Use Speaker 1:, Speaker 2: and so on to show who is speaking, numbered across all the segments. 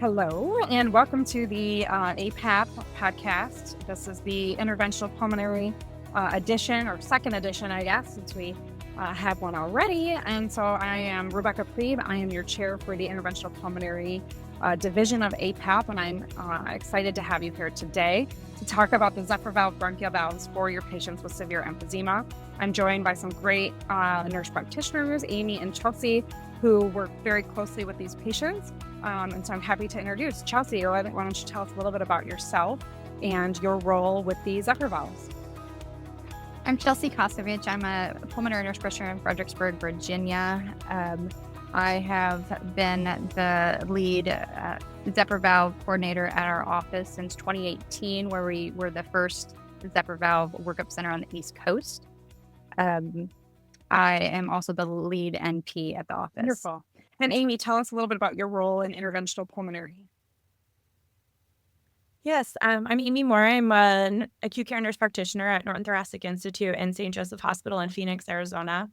Speaker 1: Hello, and welcome to the APAPP podcast. This is the Interventional Pulmonary edition, or second edition, I guess, since we have one already. And so I am Rebecca Priebe. I am your chair for the Interventional Pulmonary division of APAPP, and I'm excited to have you here today to talk about the Zephyr valve bronchial valves for your patients with severe emphysema. I'm joined by some great nurse practitioners, Amy and Chelsea, who work very closely with these patients. And so I'm happy to introduce Chelsea. Why don't you tell us a little bit about yourself and your role with the Zephyr valves?
Speaker 2: I'm Chelsea Koskovich. I'm a pulmonary nurse practitioner in Fredericksburg, Virginia. I have been the lead Zephyr valve coordinator at our office since 2018, where we were the first Zephyr valve workup center on the East Coast. I am also the lead NP at the office.
Speaker 1: Wonderful. And Amy, tell us a little bit about your role in interventional pulmonary.
Speaker 3: Yes, I'm Amy Moore. I'm an acute care nurse practitioner at Norton Thoracic Institute in St. Joseph Hospital in Phoenix, Arizona.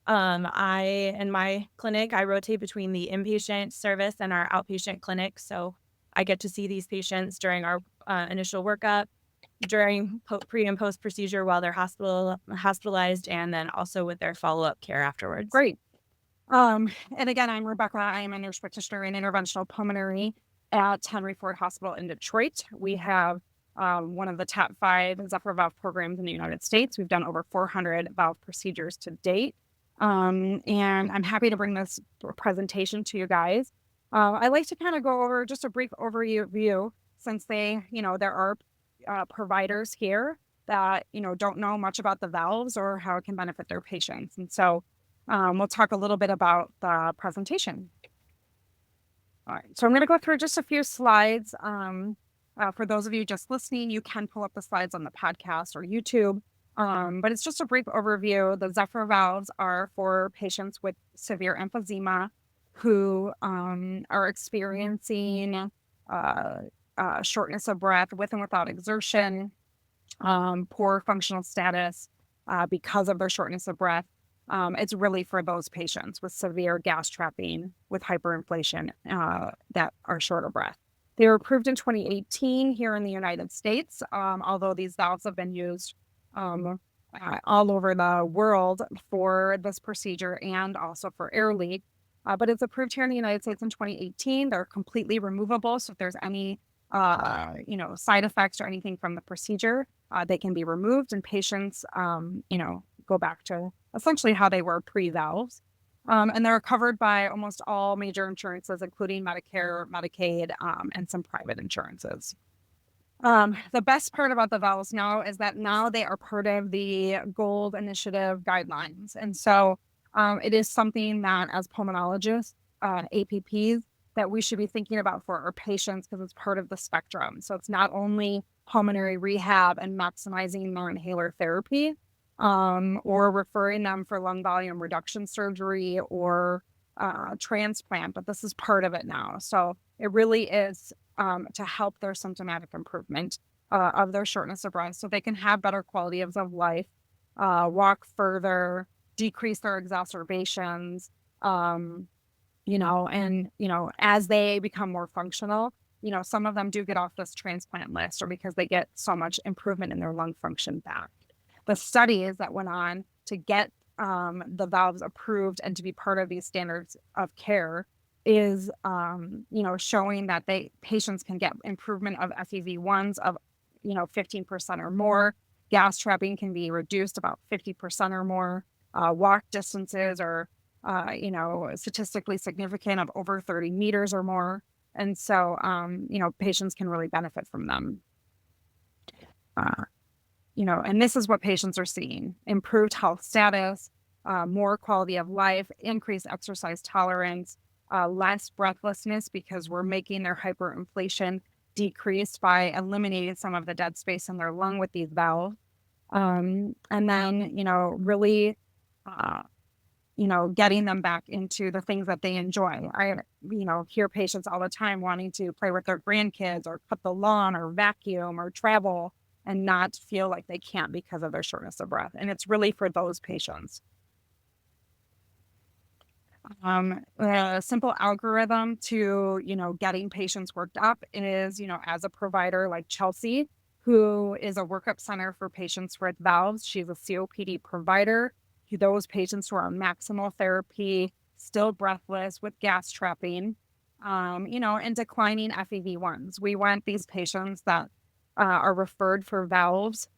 Speaker 3: In my clinic, I rotate between the inpatient service and our outpatient clinic. So I get to see these patients during our initial workup, during pre and post procedure while they're hospitalized, and then also with their follow-up care afterwards.
Speaker 1: Great. And again, I'm Rebecca. I am a nurse practitioner in interventional pulmonary at Henry Ford Hospital in Detroit. We have one of the top 5 Zephyr valve programs in the United States. We've done over 400 valve procedures to date. And I'm happy to bring this presentation to you guys. I like to kind of go over just a brief overview, since there are providers here that, don't know much about the valves or how it can benefit their patients. And so we'll talk a little bit about the presentation. All right, so I'm going to go through just a few slides. For those of you just listening, you can pull up the slides on the podcast or YouTube, but it's just a brief overview. The Zephyr valves are for patients with severe emphysema who are experiencing shortness of breath with and without exertion, poor functional status because of their shortness of breath. It's really for those patients with severe gas trapping with hyperinflation that are short of breath. They were approved in 2018 here in the United States, although these valves have been used all over the world for this procedure and also for air leak. But it's approved here in the United States in 2018. They're completely removable, so if there's any side effects or anything from the procedure, they can be removed, and patients go back to essentially how they were pre-valves. And they're covered by almost all major insurances, including Medicare, Medicaid, and some private insurances. The best part about the valves now is that now they are part of the GOLD Initiative guidelines. And so it is something that as pulmonologists, APPs, that we should be thinking about for our patients, because it's part of the spectrum. So it's not only pulmonary rehab and maximizing non-inhaler therapy, or referring them for lung volume reduction surgery or transplant, but this is part of it now. So it really is to help their symptomatic improvement of their shortness of breath, so they can have better quality of life, walk further, decrease their exacerbations, and as they become more functional, some of them do get off this transplant list, or because they get so much improvement in their lung function back. The studies that went on to get the valves approved and to be part of these standards of care is, showing that patients can get improvement of FEV1s of, 15% or more. Gas trapping can be reduced about 50% or more. Walk distances are, statistically significant of over 30 meters or more. And so, patients can really benefit from them. And this is what patients are seeing: improved health status, more quality of life, increased exercise tolerance, less breathlessness, because we're making their hyperinflation decreased by eliminating some of the dead space in their lung with these valves. And then, really, getting them back into the things that they enjoy. I, hear patients all the time wanting to play with their grandkids or cut the lawn or vacuum or travel, and not feel like they can't because of their shortness of breath. And it's really for those patients. A simple algorithm to, getting patients worked up is, as a provider like Chelsea, who is a workup center for patients with valves. She's a COPD provider. Those patients who are on maximal therapy, still breathless with gas trapping, and declining FEV1s. We want these patients that are referred for valves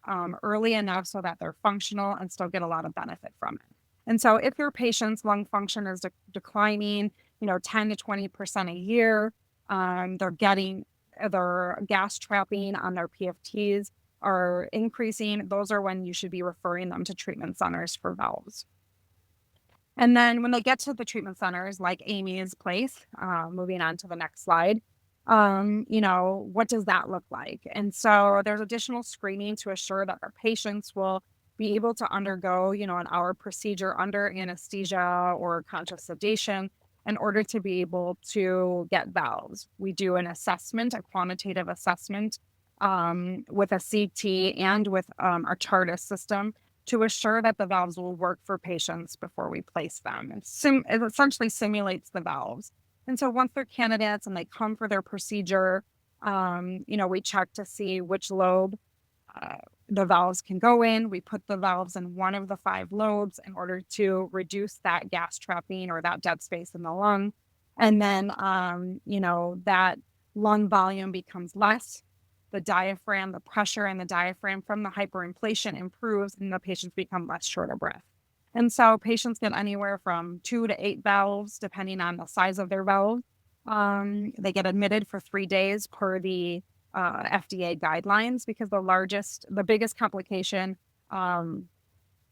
Speaker 1: early enough so that they're functional and still get a lot of benefit from it. And so if your patient's lung function is declining, 10 to 20% a year, they're getting their gas trapping on their PFTs are increasing, those are when you should be referring them to treatment centers for valves. And then when they get to the treatment centers, like Amy's place, moving on to the next slide, what does that look like? And so there's additional screening to assure that our patients will be able to undergo, an hour procedure under anesthesia or conscious sedation in order to be able to get valves. We do an assessment, a quantitative assessment with a CT and with our Chartis system to assure that the valves will work for patients before we place them. It essentially simulates the valves. And so once they're candidates and they come for their procedure, we check to see which lobe the valves can go in. We put the valves in one of the 5 lobes in order to reduce that gas trapping or that dead space in the lung. And then, that lung volume becomes less. The diaphragm, the pressure in the diaphragm from the hyperinflation improves and the patients become less short of breath. And so patients get anywhere from 2 to 8 valves, depending on the size of their valve. They get admitted for 3 days per the FDA guidelines because the biggest complication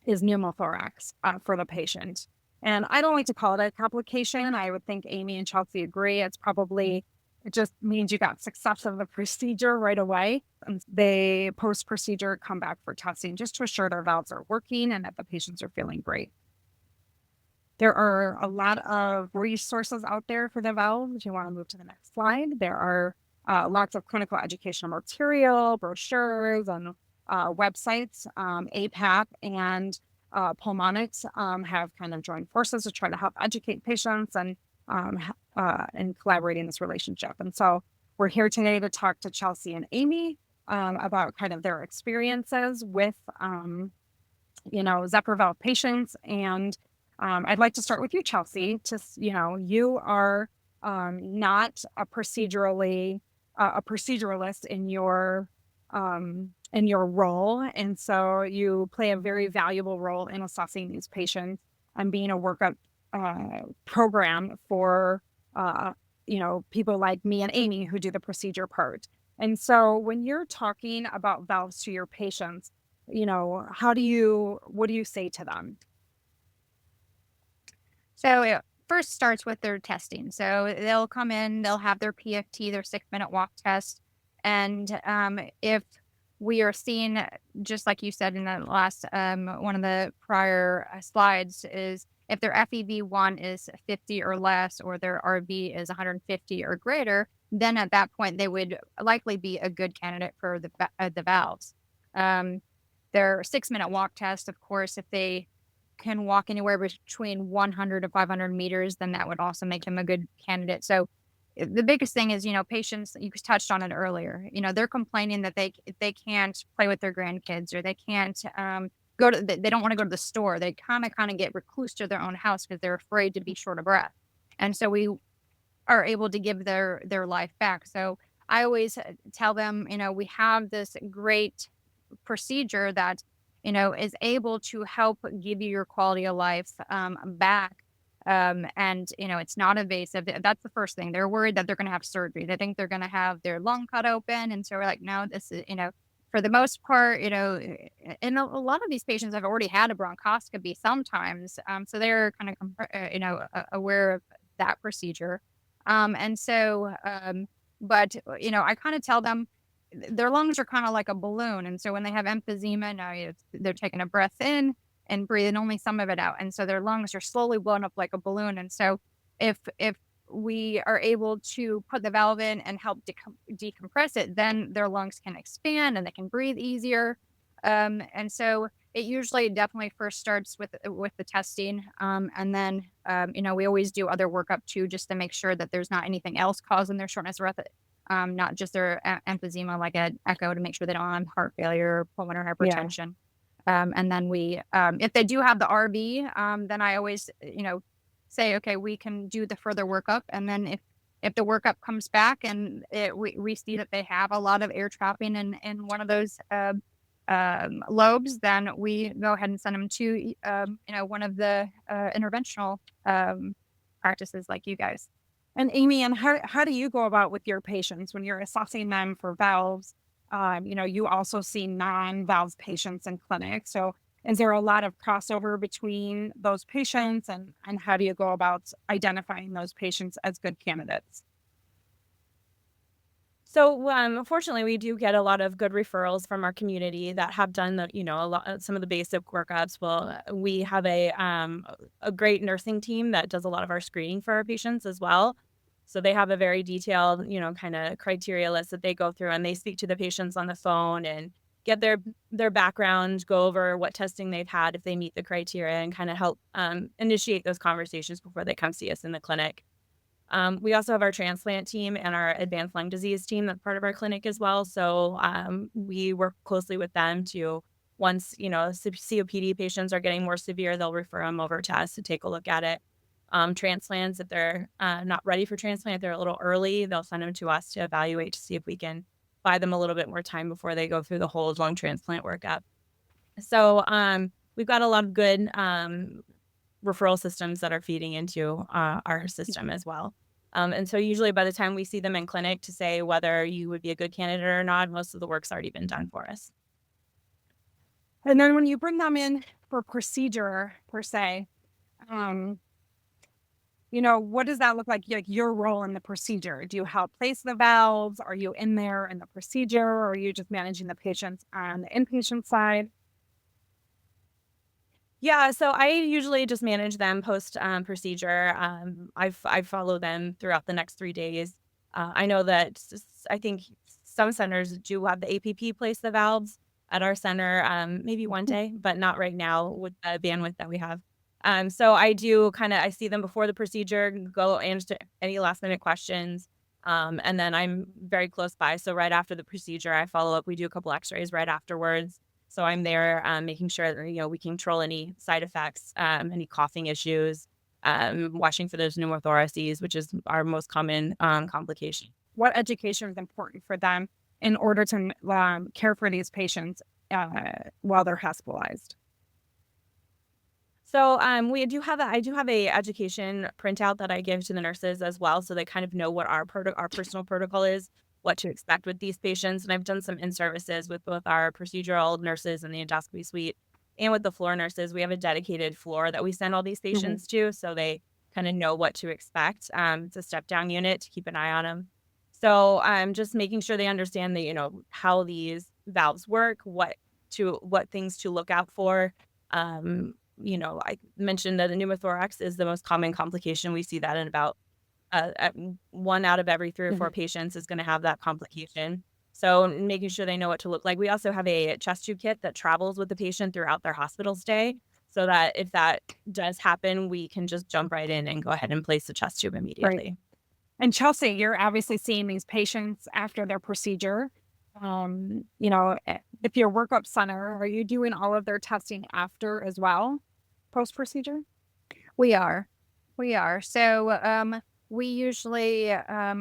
Speaker 1: is pneumothorax for the patient. And I don't like to call it a complication. I would think Amy and Chelsea agree. It just means you got success of the procedure right away. And they post-procedure come back for testing just to assure their valves are working and that the patients are feeling great. There are a lot of resources out there for the valve. If you want to move to the next slide, there are lots of clinical educational material, brochures, and websites. APAPP and Pulmonology have kind of joined forces to try to help educate patients and collaborate in this relationship. And so we're here today to talk to Chelsea and Amy about kind of their experiences with, Zephyr valve patients. And I'd like to start with you, Chelsea. You are not a proceduralist in your role, and so you play a very valuable role in assessing these patients and being a workup program for people like me and Amy who do the procedure part. And so when you're talking about valves to your patients, what do you say to them?
Speaker 2: So it first starts with their testing. So they'll come in, they'll have their PFT, their 6-minute walk test. And if we are seeing, just like you said in the last one of the prior slides, is if their FEV1 is 50 or less, or their RV is 150 or greater, then at that point they would likely be a good candidate for the valves. Their 6-minute walk test, of course, if they can walk anywhere between 100 to 500 meters, then that would also make them a good candidate. So the biggest thing is, patients, you touched on it earlier, they're complaining that they can't play with their grandkids, or they can't they don't want to go to the store. They kind of get recluse to their own house because they're afraid to be short of breath. And so we are able to give their life back. So I always tell them, we have this great procedure that is able to help give you your quality of life back. And it's not invasive. That's the first thing. They're worried that they're going to have surgery. They think they're going to have their lung cut open. And so we're like, no, this is, for the most part, and a lot of these patients have already had a bronchoscopy sometimes. So they're kind of, aware of that procedure. And so, but, I kind of tell them, their lungs are kind of like a balloon. And so when they have emphysema, now they're taking a breath in and breathing only some of it out. And so their lungs are slowly blown up like a balloon. And so if we are able to put the valve in and help decompress it, then their lungs can expand and they can breathe easier. And so It usually definitely first starts with the testing, and then, we always do other workup too, just to make sure that there's not anything else causing their shortness of breath, not just their emphysema, like an echo to make sure they don't have heart failure or pulmonary
Speaker 1: Yeah.
Speaker 2: hypertension. And then if they do have the RV, then I always, say, okay, we can do the further workup. And then if the workup comes back and we see that they have a lot of air trapping in one of those lobes, then we go ahead and send them to, one of the interventional practices like you guys.
Speaker 1: And Amy, and how do you go about with your patients when you're assessing them for valves? You also see non-valves patients in clinic. So is there a lot of crossover between those patients, and how do you go about identifying those patients as good candidates?
Speaker 3: So, fortunately, we do get a lot of good referrals from our community that have done some of the basic workups. Well, we have a great nursing team that does a lot of our screening for our patients as well. So they have a very detailed, kind of criteria list that they go through, and they speak to the patients on the phone and get their background, go over what testing they've had if they meet the criteria, and kind of help initiate those conversations before they come see us in the clinic. We also have our transplant team and our advanced lung disease team that's part of our clinic as well. So we work closely with them to once, COPD patients are getting more severe, they'll refer them over to us to take a look at it. Transplants, if they're not ready for transplant, they're a little early, they'll send them to us to evaluate to see if we can buy them a little bit more time before they go through the whole lung transplant workup. So we've got a lot of good referral systems that are feeding into our system as well. And so usually by the time we see them in clinic to say whether you would be a good candidate or not, most of the work's already been done for us.
Speaker 1: And then when you bring them in for procedure per se, um, what does that look like your role in the procedure? Do you help place the valves? Are you in there in the procedure, or are you just managing the patients on the inpatient side?
Speaker 3: Yeah, so I usually just manage them post procedure. I follow them throughout the next 3 days. I know that I think some centers do have the APP place the valves at our center, maybe one day, but not right now with the bandwidth that we have. So I see them before the procedure, go answer any last minute questions, and then I'm very close by. So right after the procedure, I follow up. We do a couple X-rays right afterwards. So I'm there, making sure that, we control any side effects, any coughing issues, watching for those pneumothoraces, which is our most common complication.
Speaker 1: What education is important for them in order to care for these patients while they're hospitalized?
Speaker 3: So I do have a education printout that I give to the nurses as well, so they kind of know what our personal protocol is, what to expect with these patients. And I've done some in services with both our procedural nurses in the endoscopy suite and with the floor nurses. We have a dedicated floor that we send all these
Speaker 1: Mhm.
Speaker 3: patients to, so they kind of know what to expect. It's a step down unit to keep an eye on them. So I'm just making sure they understand that how these valves work, what things to look out for. I mentioned that the pneumothorax is the most common complication. We see that in about 1 out of every 3 or 4
Speaker 1: Mhm.
Speaker 3: patients is going to have that complication. So making sure they know what to look like. We also have a chest tube kit that travels with the patient throughout their hospital stay, so that if that does happen, we can just jump right in and go ahead and place the chest tube
Speaker 1: Right.
Speaker 3: immediately.
Speaker 1: And Chelsea, you're obviously seeing these patients after their procedure. If you're workup center, are you doing all of their testing after as well, post procedure?
Speaker 2: We are. We are. So, we usually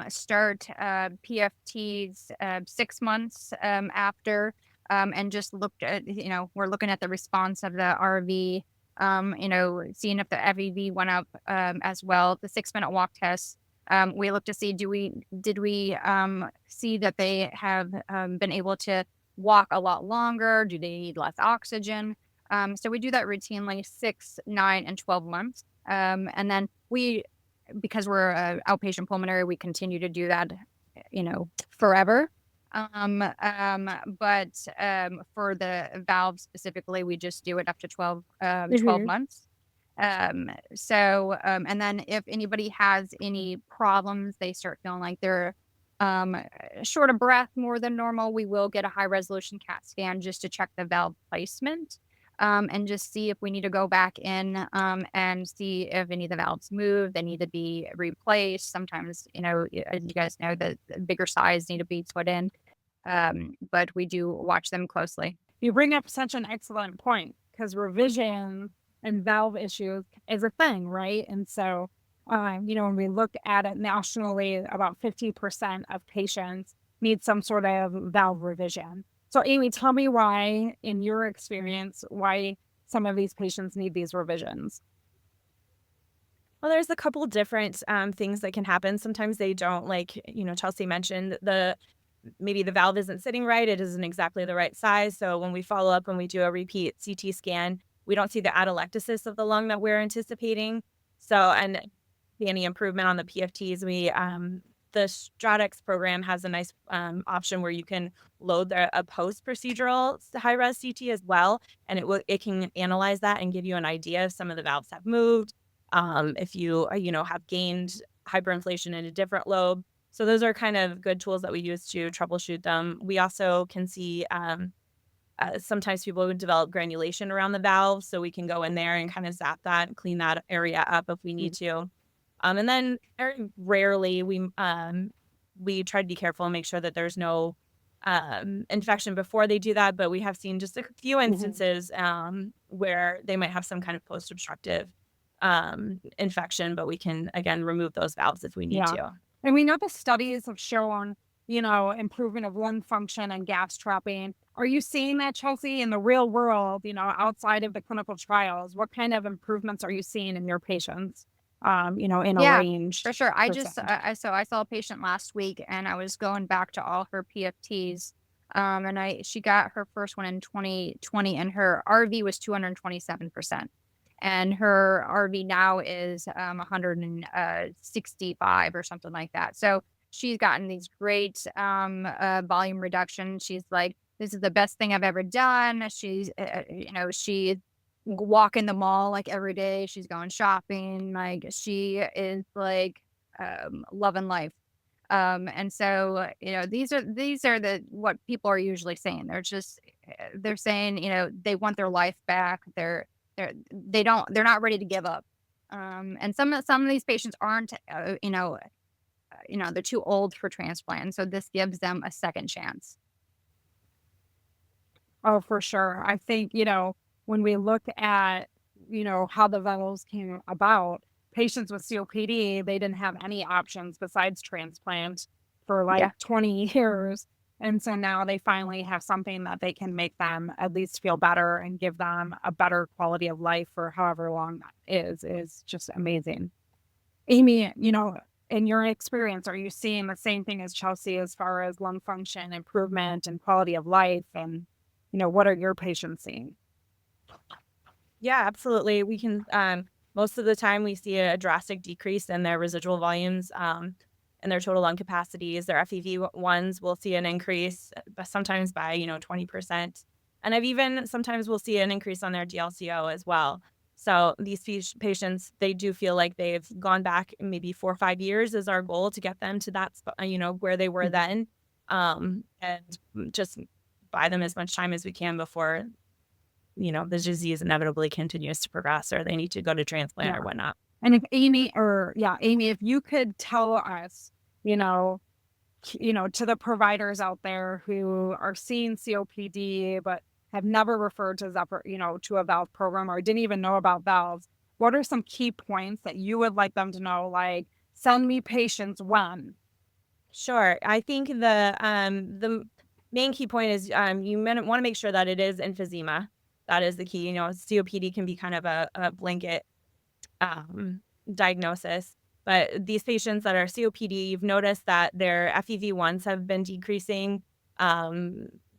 Speaker 2: start PFTs 6 months after, and just looked at, we're looking at the response of the RV, seeing if the FEV went up as well. The 6 minute walk test. We look to see did we see that they have been able to walk a lot longer? Do they need less oxygen? So we do that routinely 6, 9, and 12 months. And then because we're outpatient pulmonary, we continue to do that, forever. But for the valve specifically, we just do it up to 12
Speaker 1: Mhm.
Speaker 2: months. And then if anybody has any problems, they start feeling like they're um, short of breath more than normal, we will get a high resolution CAT scan just to check the valve placement. and just see if we need to go back in and see if any of the valves move. They need to be replaced. Sometimes, as you guys know, the bigger size need to be put in. But we do watch them closely.
Speaker 1: You bring up such an excellent point because revision and valve issues is a thing, right? And so, when we look at it nationally, about 50% of patients need some sort of valve revision. So, Amy, tell me why, in your experience, why some of these patients need these revisions.
Speaker 3: Well, there's a couple different things that can happen. Sometimes they don't, like, Chelsea mentioned, maybe the valve isn't sitting right. It isn't exactly the right size. So when we follow up and we do a repeat CT scan, we don't see the atelectasis of the lung that we're anticipating. So, and any improvement on the PFTs, the Stratex program has a nice option where you can load a post-procedural high-res CT as well, and it can analyze that and give you an idea if some of the valves have moved, if you have gained hyperinflation in a different lobe. So those are kind of good tools that we use to troubleshoot them. We also can see sometimes people would develop granulation around the valve, so we can go in there and kind of zap that and clean that area up if we need to. And then very rarely we try to be careful and make sure that there's no infection before they do that. But we have seen just a few instances where they might have some kind of post-obstructive infection, but we can, again, remove those valves if we need to.
Speaker 1: And we know the studies have shown, improvement of lung function and gas trapping. Are you seeing that, Chelsea, in the real world, outside of the clinical trials? What kind of improvements are you seeing in your patients, in a range?
Speaker 2: For sure. I saw a patient last week and I was going back to all her PFTs. And she got her first one in 2020 and her RV was 227%. And her RV now is 165 or something like that. So she's gotten these great volume reduction. She's like, this is the best thing I've ever done. She's walking the mall like every day. She's going shopping. Like she is like loving life. And so, these are what people are usually saying. They're saying, they want their life back. They're not ready to give up. And some of these patients aren't, they're too old for transplant. So this gives them a second chance.
Speaker 1: Oh, for sure. I think, when we look at, how the valves came about, patients with COPD, they didn't have any options besides transplant for 20 years. And so now they finally have something that they can make them at least feel better and give them a better quality of life for however long that is just amazing. Amy, in your experience, are you seeing the same thing as Chelsea as far as lung function improvement and quality of life? And, what are your patients seeing?
Speaker 3: Yeah, absolutely. We can, most of the time we see a drastic decrease in their residual volumes and their total lung capacities. Their FEV1s will see an increase, sometimes by, 20%. And sometimes we'll see an increase on their DLCO as well. So these patients, they do feel like they've gone back maybe 4 or 5 years is our goal to get them to that, where they were then, and just buy them as much time as we can before, the disease inevitably continues to progress or they need to go to transplant or whatnot.
Speaker 1: And if Amy, if you could tell us, to the providers out there who are seeing COPD, but have never referred to Zephyr, to a valve program or didn't even know about valves, what are some key points that you would like them to know? Like, send me patients when?
Speaker 3: Sure. I think the main key point is you want to make sure that it is emphysema. That is the key. COPD can be kind of a blanket diagnosis. But these patients that are COPD, you've noticed that their FEV1s have been decreasing.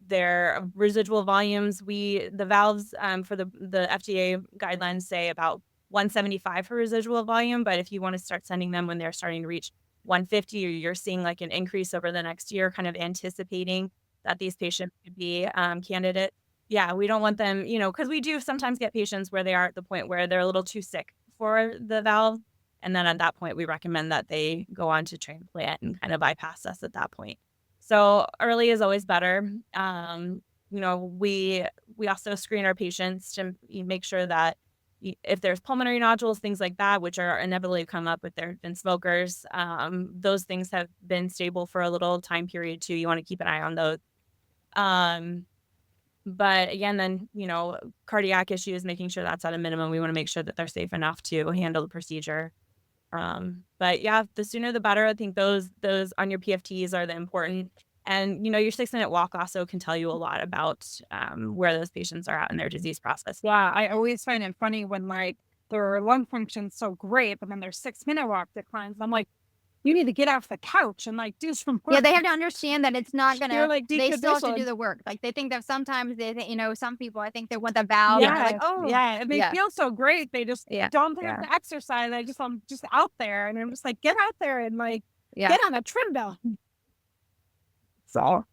Speaker 3: Their residual volumes, the valves for the FDA guidelines say about 175 for residual volume. But if you want to start sending them when they're starting to reach 150, or you're seeing like an increase over the next year, kind of anticipating that these patients could be candidates. Yeah, we don't want them, because we do sometimes get patients where they are at the point where they're a little too sick for the valve. And then at that point, we recommend that they go on to transplant and kind of bypass us at that point. So early is always better. We we also screen our patients to make sure that if there's pulmonary nodules, things like that, which are inevitably come up if they've been smokers, those things have been stable for a little time period too. You want to keep an eye on those. Um, but again, then, cardiac issues, making sure that's at a minimum. We want to make sure that they're safe enough to handle the procedure. But yeah, the sooner the better. I think those on your PFTs are the important. And, your 6-minute walk also can tell you a lot about where those patients are at in their disease process.
Speaker 1: Yeah, I always find it funny when like their lung function's so great, but then their 6-minute walk declines. I'm like, you need to get off the couch and like do some work.
Speaker 2: Yeah, they have to understand that it's not
Speaker 1: You're
Speaker 2: gonna.
Speaker 1: like
Speaker 2: They still have to do
Speaker 1: deconditioned.
Speaker 2: the work. Like they think that sometimes they think, some people I think they want the valve and they're like,
Speaker 1: Yeah,
Speaker 2: oh,
Speaker 1: yeah, and they
Speaker 2: yeah,
Speaker 1: feel so great. They just
Speaker 2: yeah,
Speaker 1: don't have
Speaker 2: yeah,
Speaker 1: to exercise. I just I'm just out there, and I'm just like, get out there and like
Speaker 2: yeah.
Speaker 1: get on a treadmill. So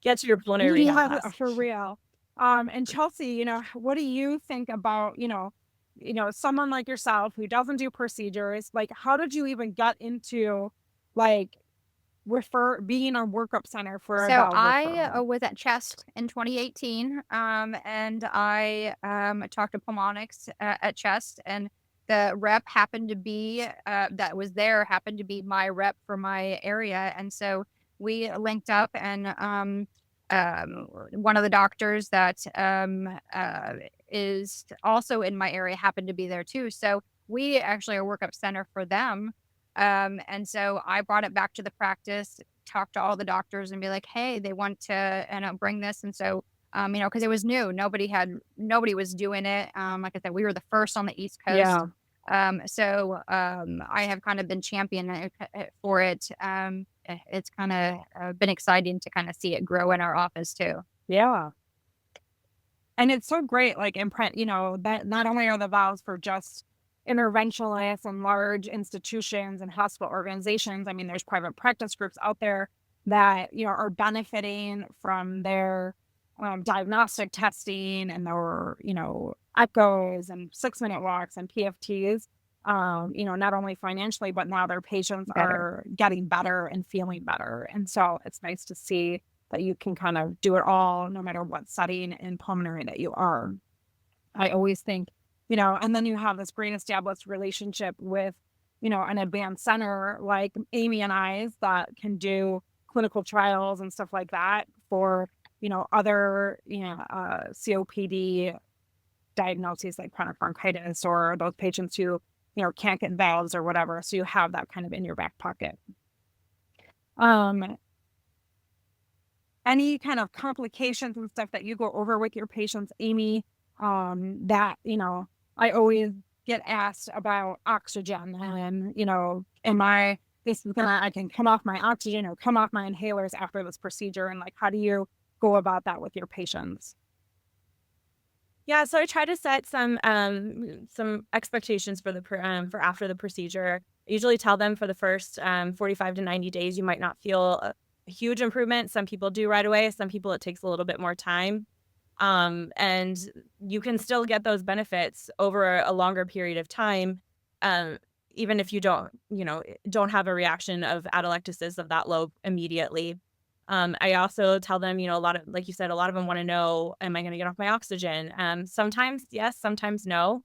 Speaker 3: Get to your pulmonary rehab
Speaker 1: yeah,
Speaker 3: class.
Speaker 1: for real. And Chelsea, what do you think about someone like yourself who doesn't do procedures? Like, how did you even get into like being a workup center for a
Speaker 2: So
Speaker 1: valve
Speaker 2: I
Speaker 1: referral?
Speaker 2: was at Chest in 2018, and I talked to Pulmonix at Chest, and the rep happened to be that was there happened to be my rep for my area, and so we linked up, and one of the doctors that is also in my area happened to be there too. So we actually are workup center for them. And so I brought it back to the practice, talk to all the doctors and be like, "Hey, they want to, bring this." And so, because it was new, nobody was doing it. Like I said, we were the first on the East Coast.
Speaker 1: Yeah,
Speaker 2: I have kind of been championing for it. It's kind of been exciting to kind of see it grow in our office too.
Speaker 1: yeah. And it's so great, like imprint, that not only are the valves for just interventionalists and large institutions and hospital organizations. I mean, there's private practice groups out there that, are benefiting from their diagnostic testing and their, echoes and 6-minute walks and PFTs. Not only financially, but now their patients
Speaker 2: Better.
Speaker 1: are getting better and feeling better. And so it's nice to see that you can kind of do it all, no matter what setting in pulmonary that you are. I always think, and then you have this great established relationship with, an advanced center like Amy and I's that can do clinical trials and stuff like that for, other, COPD diagnoses like chronic bronchitis or those patients who, can't get valves or whatever. So you have that kind of in your back pocket. Um, any kind of complications and stuff that you go over with your patients, Amy, that, I always get asked about oxygen and, I can come off my oxygen or come off my inhalers after this procedure. And like, how do you go about that with your patients?
Speaker 3: Yeah, so I try to set some expectations for for after the procedure. I usually tell them for the first 45 to 90 days, you might not feel a huge improvement. Some people do right away. Some people it takes a little bit more time. And you can still get those benefits over a longer period of time, even if you don't have a reaction of atelectasis of that low immediately. I also tell them, a lot of, like you said, a lot of them want to know, am I going to get off my oxygen? Sometimes yes, sometimes no.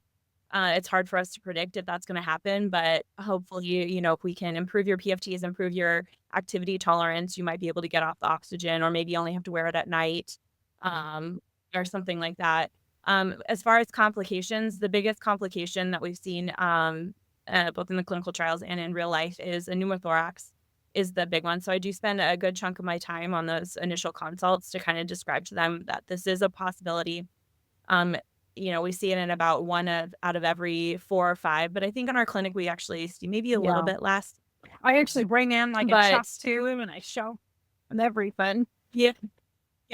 Speaker 3: It's hard for us to predict if that's going to happen, but hopefully, if we can improve your PFTs, improve your activity tolerance, you might be able to get off the oxygen, or maybe you only have to wear it at night, or something like that. As far as complications, the biggest complication that we've seen, both in the clinical trials and in real life, is a pneumothorax is the big one. So I do spend a good chunk of my time on those initial consults to kind of describe to them that this is a possibility. We see it in about out of every 4 or 5, but I think in our clinic we actually see maybe a little
Speaker 1: Yeah.
Speaker 3: bit less.
Speaker 1: I actually bring in like a
Speaker 3: But
Speaker 1: chest tube and I show them everything.
Speaker 3: yeah,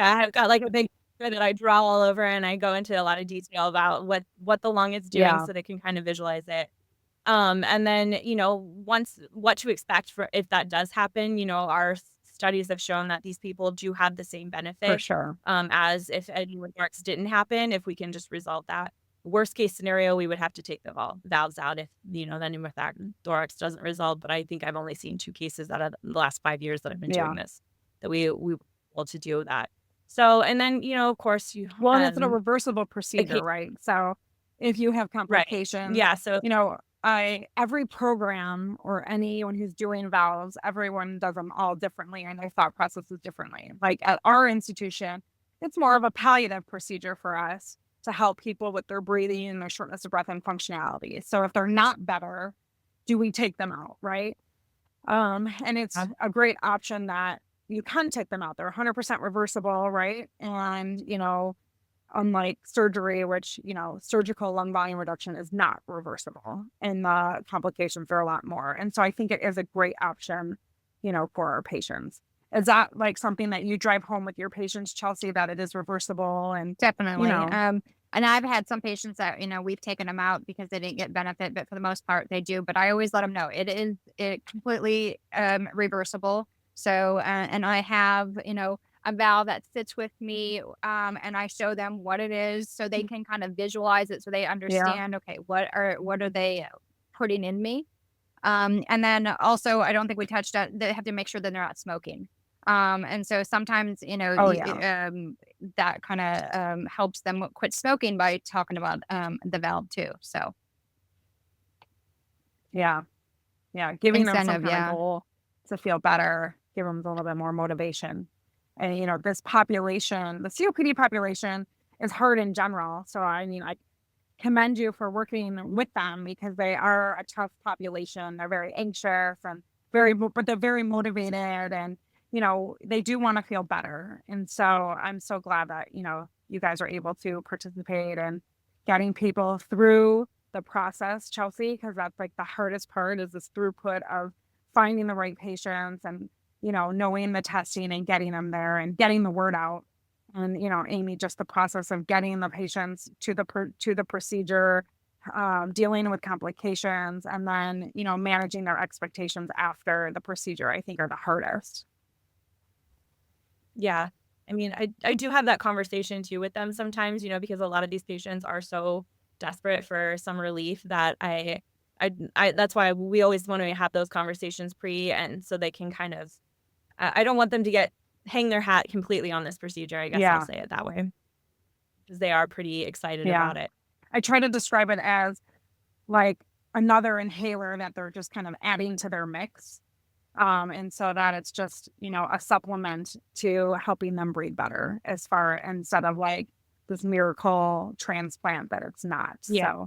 Speaker 3: I've got like a big picture that I draw all over, and I go into a lot of detail about what the lung is doing,
Speaker 1: Yeah.
Speaker 3: so they can kind of visualize it. And then, once what to expect for if that does happen, our studies have shown that these people do have the same benefit,
Speaker 1: For sure.
Speaker 3: as if a pneumothorax didn't happen, if we can just resolve that. Worst case scenario, we would have to take the valves out if, the pneumothorax doesn't resolve. But I think I've only seen 2 cases out of the last 5 years that I've been
Speaker 1: Yeah.
Speaker 3: doing this, that we were able to do that. So, and then, of course
Speaker 1: Well, and it's a reversible
Speaker 3: a
Speaker 1: procedure, right? So if you have
Speaker 3: right.
Speaker 1: complications,
Speaker 3: Yeah. So,
Speaker 1: every program or anyone who's doing valves, everyone does them all differently and their thought process is differently. Like at our institution, it's more of a palliative procedure for us to help people with their breathing and their shortness of breath and functionality. So if they're not better, do we take them out, right? And it's a great option that you can take them out. They're 100% reversible, right? And, unlike surgery, which, surgical lung volume reduction is not reversible and the complications are a lot more. And so I think it is a great option, for our patients. Is that like something that you drive home with your patients, Chelsea, that it is reversible and, you
Speaker 2: Definitely.
Speaker 1: know,
Speaker 2: And I've had some patients that, we've taken them out because they didn't get benefit, but for the most part they do. But I always let them know it completely reversible. So, and I have, a valve that sits with me, and I show them what it is so they can kind of visualize it so they
Speaker 1: yeah.
Speaker 2: understand, okay, what are they putting in me? And then also, I don't think we touched on, they have to make sure that they're not smoking. And so sometimes,
Speaker 1: Oh, yeah.
Speaker 2: that kind of helps them quit smoking by talking about the valve too. So
Speaker 1: Yeah. Yeah. Giving them some
Speaker 2: incentive,
Speaker 1: kind of
Speaker 2: yeah,
Speaker 1: goal to feel better, give them a little bit more motivation. And, this population, the COPD population is hard in general. So, I mean, I commend you for working with them because they are a tough population. They're very anxious and but they're very motivated and, they do want to feel better. And so I'm so glad that, you guys are able to participate in getting people through the process, Chelsea, because that's like the hardest part is this throughput of finding the right patients and, knowing the testing and getting them there and getting the word out. And, Amy, just the process of getting the patients to the procedure, dealing with complications, and then, managing their expectations after the procedure, I think are the hardest.
Speaker 3: yeah. I mean, I do have that conversation too with them sometimes, because a lot of these patients are so desperate for some relief that that's why we always want to have those conversations and so they can kind of, I don't want them to hang their hat completely on this procedure. I guess I'll
Speaker 1: Yeah.
Speaker 3: say it that way because they are pretty excited
Speaker 1: Yeah.
Speaker 3: about it.
Speaker 1: I try to describe it as like another inhaler that they're just kind of adding to their mix. And so that it's just, a supplement to helping them breathe better instead of like this miracle transplant that it's not.
Speaker 3: Yeah.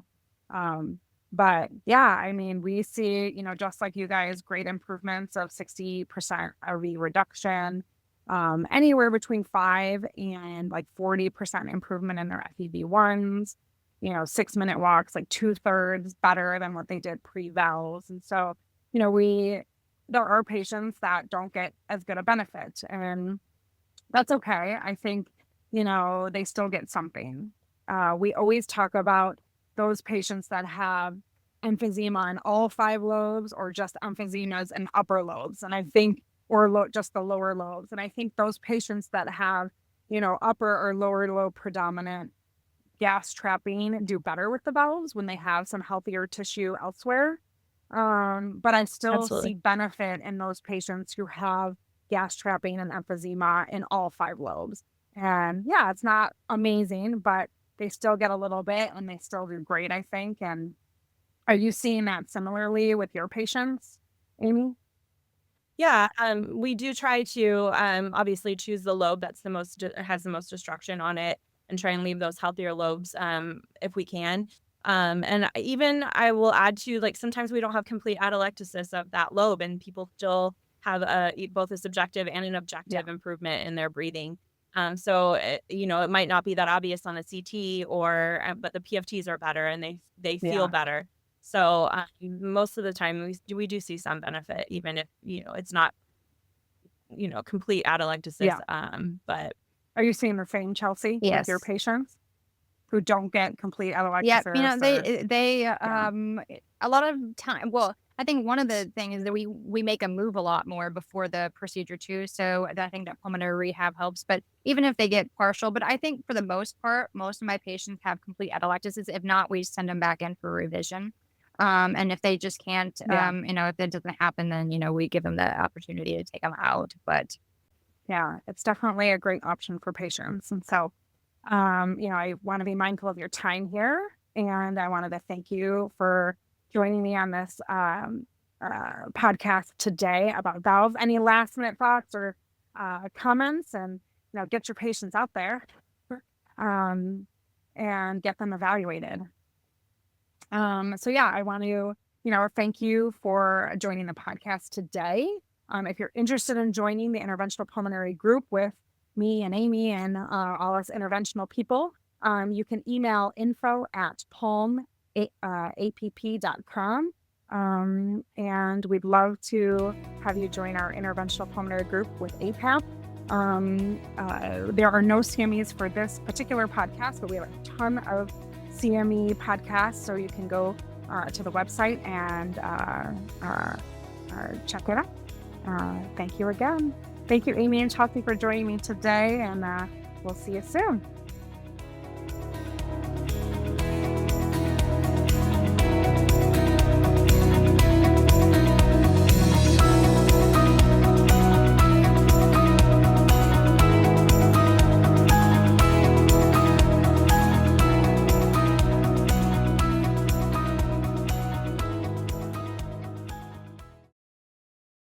Speaker 1: So, but yeah, I mean, we see, just like you guys, great improvements of 60% RV reduction, anywhere between 5 and like 40% improvement in their FEV1s, 6-minute walks, like 2/3 better than what they did pre-valves. And so, there are patients that don't get as good a benefit, and that's okay. I think, they still get something. We always talk about those patients that have emphysema in all 5 lobes or just emphysemas in upper lobes. And I think, or just the lower lobes. And I think those patients that have, upper or lower lobe predominant gas trapping do better with the valves when they have some healthier tissue elsewhere. But I still see
Speaker 3: Absolutely.
Speaker 1: benefit in those patients who have gas trapping and emphysema in all 5 lobes. And yeah, it's not amazing, but they still get a little bit and they still do great, I think. And are you seeing that similarly with your patients, Amy?
Speaker 3: Yeah, we do try to obviously choose the lobe that's has the most destruction on it, and try and leave those healthier lobes if we can. And even I will add to like sometimes we don't have complete atelectasis of that lobe, and people still have both a subjective and an
Speaker 1: Yeah.
Speaker 3: objective improvement in their breathing. So it might not be that obvious on a CT but the PFTs are better and they feel
Speaker 1: Yeah.
Speaker 3: better. So, most of the time we do see some benefit even if, it's not, complete atelectasis,
Speaker 1: Yeah.
Speaker 3: but
Speaker 1: Are you seeing the same, Chelsea, with your
Speaker 2: yes.
Speaker 1: patients who don't get complete
Speaker 2: Yeah,
Speaker 1: atelectasis or, yeah.
Speaker 2: a lot of time. Well, I think one of the things is that we make them move a lot more before the procedure too. So I think that pulmonary rehab helps. But even if they get partial, but I think for the most part, most of my patients have complete atelectasis. If not, we send them back in for revision. And if they just can't,
Speaker 1: Yeah.
Speaker 2: if it doesn't happen, then we give them the opportunity to take them out. But
Speaker 1: Yeah, it's definitely a great option for patients. And so, I want to be mindful of your time here, and I wanted to thank you for joining me on this podcast today about valves. Any last minute thoughts or comments, and get your patients out there um, and get them evaluated. So yeah, I want to, thank you for joining the podcast today. If you're interested in joining the interventional pulmonary group with me and Amy and all us interventional people, you can email info@pulmapp.com. And we'd love to have you join our interventional pulmonary group with APAPP. There are no CMEs for this particular podcast, but we have a ton of CME podcasts, so you can go to the website and check it out. Thank you again. Thank you, Amy and Chelsea, for joining me today, and we'll see you soon.